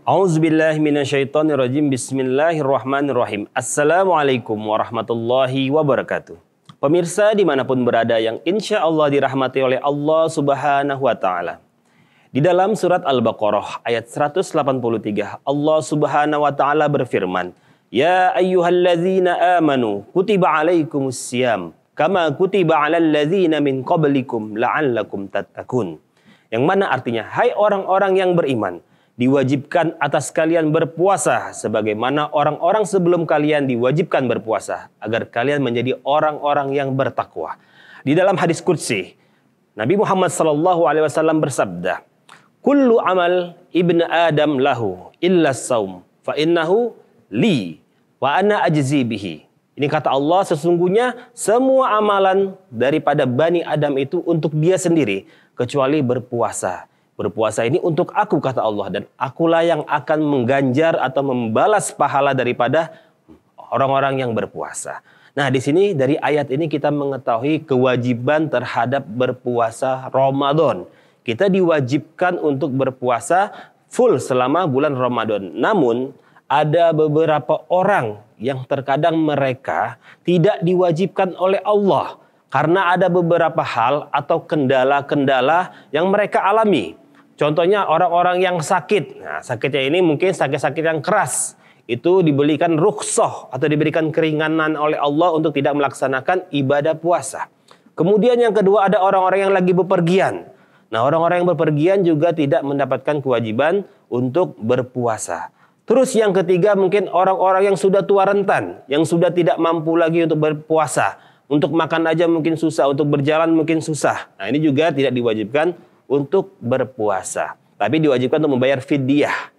A'udzubillahi minasyaitonirrajim. Bismillahirrahmanirrahim. Assalamualaikum warahmatullahi wabarakatuh. Pemirsa dimanapun berada yang insya Allah dirahmati oleh Allah subhanahu wa ta'ala. Di dalam surat Al-Baqarah ayat 183 Allah subhanahu wa ta'ala berfirman, Ya ayyuhalladzina amanu kutiba alaikumus siyam kama kutiba alal ladzina min qablikum la'allakum tattaqun. Yang mana artinya, hai orang-orang yang beriman, diwajibkan atas kalian berpuasa sebagaimana orang-orang sebelum kalian diwajibkan berpuasa agar kalian menjadi orang-orang yang bertakwa. Di dalam hadis qudsi, Nabi Muhammad SAW bersabda, Kullu amal ibn Adam lahu illa saum fa innahu li wa ana ajzi bihi. Ini kata Allah, sesungguhnya semua amalan daripada Bani Adam itu untuk dia sendiri kecuali berpuasa. Berpuasa ini untuk aku, kata Allah, dan akulah yang akan mengganjar atau membalas pahala daripada orang-orang yang berpuasa. Nah, di sini dari ayat ini kita mengetahui kewajiban terhadap berpuasa Ramadan. Kita diwajibkan untuk berpuasa full selama bulan Ramadan. Namun, ada beberapa orang yang terkadang mereka tidak diwajibkan oleh Allah karena ada beberapa hal atau kendala-kendala yang mereka alami. Contohnya orang-orang yang sakit. Nah, sakitnya ini mungkin sakit-sakit yang keras. Itu diberikan rukhsah atau diberikan keringanan oleh Allah untuk tidak melaksanakan ibadah puasa. Kemudian yang kedua ada orang-orang yang lagi bepergian. Nah, orang-orang yang bepergian juga tidak mendapatkan kewajiban untuk berpuasa. Terus yang ketiga mungkin orang-orang yang sudah tua rentan, yang sudah tidak mampu lagi untuk berpuasa. Untuk makan aja mungkin susah, untuk berjalan mungkin susah. Nah, ini juga tidak diwajibkan untuk berpuasa, tapi diwajibkan untuk membayar fidyah.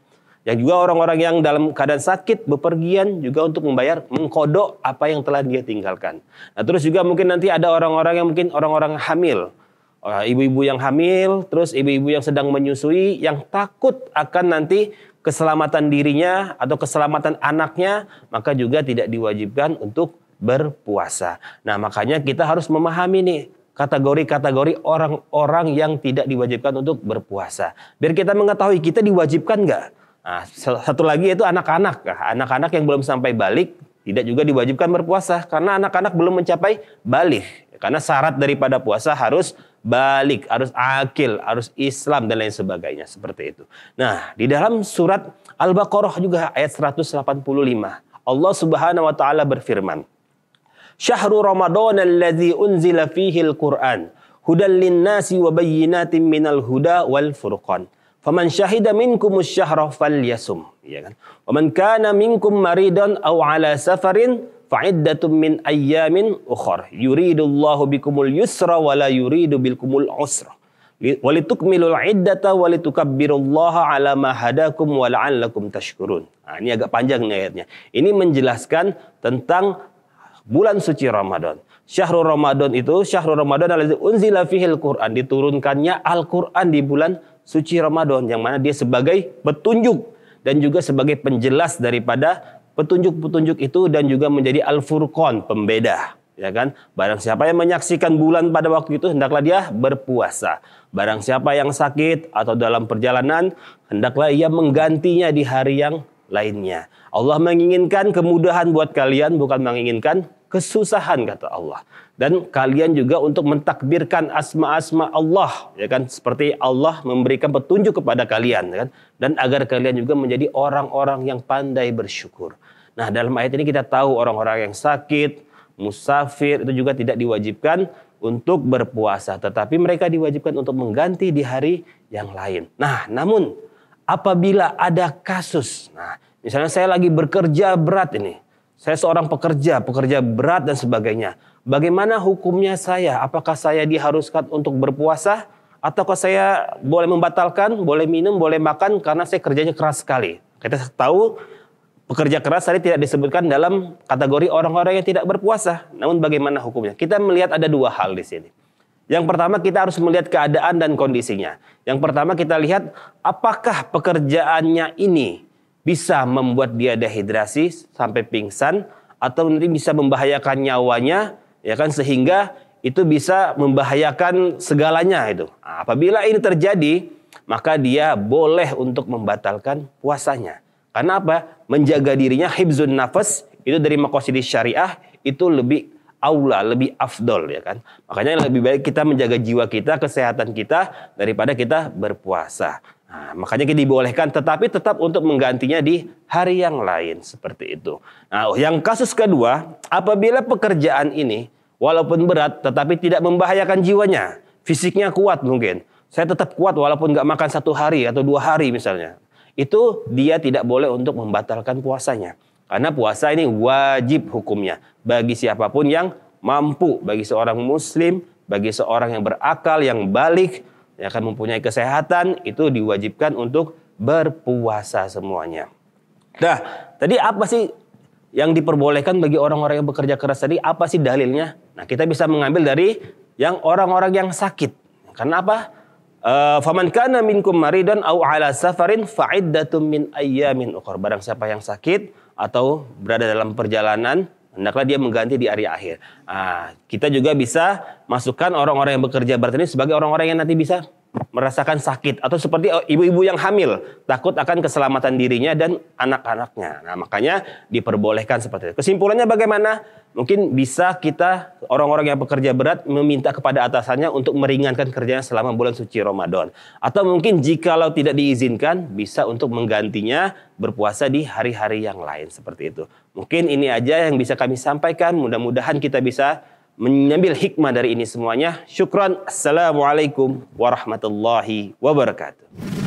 Yang juga orang-orang yang dalam keadaan sakit, bepergian juga untuk membayar, mengkodok apa yang telah dia tinggalkan. Nah, terus juga mungkin nanti ada orang-orang yang mungkin orang-orang hamil, ibu-ibu yang hamil, terus ibu-ibu yang sedang menyusui, yang takut akan nanti keselamatan dirinya atau keselamatan anaknya, maka juga tidak diwajibkan untuk berpuasa. Nah, makanya kita harus memahami nih, kategori-kategori orang-orang yang tidak diwajibkan untuk berpuasa. Biar kita mengetahui kita diwajibkan nggak. Nah, satu lagi yaitu anak-anak. Anak-anak yang belum sampai balik tidak juga diwajibkan berpuasa. Karena anak-anak belum mencapai balik. Karena syarat daripada puasa harus balik, harus akil, harus Islam dan lain sebagainya. Seperti itu. Nah, di dalam surat Al-Baqarah juga ayat 185. Allah subhanahu wa ta'ala berfirman, Syahrul Ramadan alladzi unzila fihi al-Qur'an hudan lin-nasi wa bayyinatin minal huda wal furqan. Faman syahida minkumus syahra falyasum. Ya kan? Wa man kana minkum maridan aw ala safarin fa'iddatun min ayyamin ukhra. Yuridullahu bikumul yusra wa la yuridu bikumul usra. Walitukmilul iddata walitukabbirullaha ala ma hadakum wa la'allakum tashkurun. Nah, ini agak panjang nih ayatnya. Ini menjelaskan tentang bulan suci Ramadan. Syahrul Ramadan itu, Syahrul Ramadan alladzi unzila fihil Qur'an, diturunkannya Al-Qur'an di bulan suci Ramadan, yang mana dia sebagai petunjuk dan juga sebagai penjelas daripada petunjuk-petunjuk itu, dan juga menjadi Al-Furqan, pembeda, ya kan? Barang siapa yang menyaksikan bulan pada waktu itu hendaklah dia berpuasa. Barang siapa yang sakit atau dalam perjalanan hendaklah ia menggantinya di hari yang lainnya. Allah menginginkan kemudahan buat kalian, bukan menginginkan kesusahan, kata Allah. Dan kalian juga untuk mentakbirkan asma-asma Allah, ya kan? Seperti Allah memberikan petunjuk kepada kalian, ya kan? Dan agar kalian juga menjadi orang-orang yang pandai bersyukur. Nah, dalam ayat ini kita tahu orang-orang yang sakit, musafir itu juga tidak diwajibkan untuk berpuasa, tetapi mereka diwajibkan untuk mengganti di hari yang lain. Nah, namun apabila ada kasus, nah, misalnya saya lagi bekerja berat ini, saya seorang pekerja berat dan sebagainya. Bagaimana hukumnya saya? Apakah saya diharuskan untuk berpuasa? Ataukah saya boleh membatalkan, boleh minum, boleh makan karena saya kerjanya keras sekali? Kita tahu pekerja keras tadi tidak disebutkan dalam kategori orang-orang yang tidak berpuasa. Namun bagaimana hukumnya? Kita melihat ada dua hal di sini. Yang pertama kita harus melihat keadaan dan kondisinya. Yang pertama kita lihat apakah pekerjaannya ini bisa membuat dia dehidrasi sampai pingsan, atau nanti bisa membahayakan nyawanya, ya kan, sehingga itu bisa membahayakan segalanya itu. Nah, apabila ini terjadi, maka dia boleh untuk membatalkan puasanya. Karena apa? Menjaga dirinya, hifzun nafas, itu dari maqasidis syariah, itu lebih aula, lebih afdol, ya kan. Makanya lebih baik kita menjaga jiwa kita, kesehatan kita, daripada kita berpuasa. Nah, makanya kita dibolehkan, tetapi tetap untuk menggantinya di hari yang lain, seperti itu. Nah, yang kasus kedua, apabila pekerjaan ini walaupun berat, tetapi tidak membahayakan jiwanya, fisiknya kuat mungkin. Saya tetap kuat walaupun nggak makan 1 hari atau 2 hari misalnya. Itu dia tidak boleh untuk membatalkan puasanya. Karena puasa ini wajib hukumnya bagi siapapun yang mampu, bagi seorang muslim, bagi seorang yang berakal, yang balik, yang akan mempunyai kesehatan, itu diwajibkan untuk berpuasa semuanya. Nah, tadi apa sih yang diperbolehkan bagi orang-orang yang bekerja keras tadi? Apa sih dalilnya? Nah, kita bisa mengambil dari yang orang-orang yang sakit. Karena apa? Faman kana minkum maridan aw ala safarin fa'iddatum min ayyamin ukhra. Barang siapa yang sakit atau berada dalam perjalanan, hendaklah dia mengganti di hari akhir. Kita juga bisa masukkan orang-orang yang bekerja berat ini sebagai orang-orang yang nanti bisa merasakan sakit, atau seperti ibu-ibu yang hamil takut akan keselamatan dirinya dan anak-anaknya. Nah, makanya diperbolehkan seperti itu. Kesimpulannya bagaimana? Mungkin bisa kita orang-orang yang bekerja berat meminta kepada atasannya untuk meringankan kerjanya selama bulan suci Ramadan. Atau mungkin jikalau tidak diizinkan, bisa untuk menggantinya berpuasa di hari-hari yang lain, seperti itu. Mungkin ini aja yang bisa kami sampaikan. Mudah-mudahan kita bisa mengambil hikmah dari ini semuanya. Syukran. Assalamualaikum warahmatullahi wabarakatuh.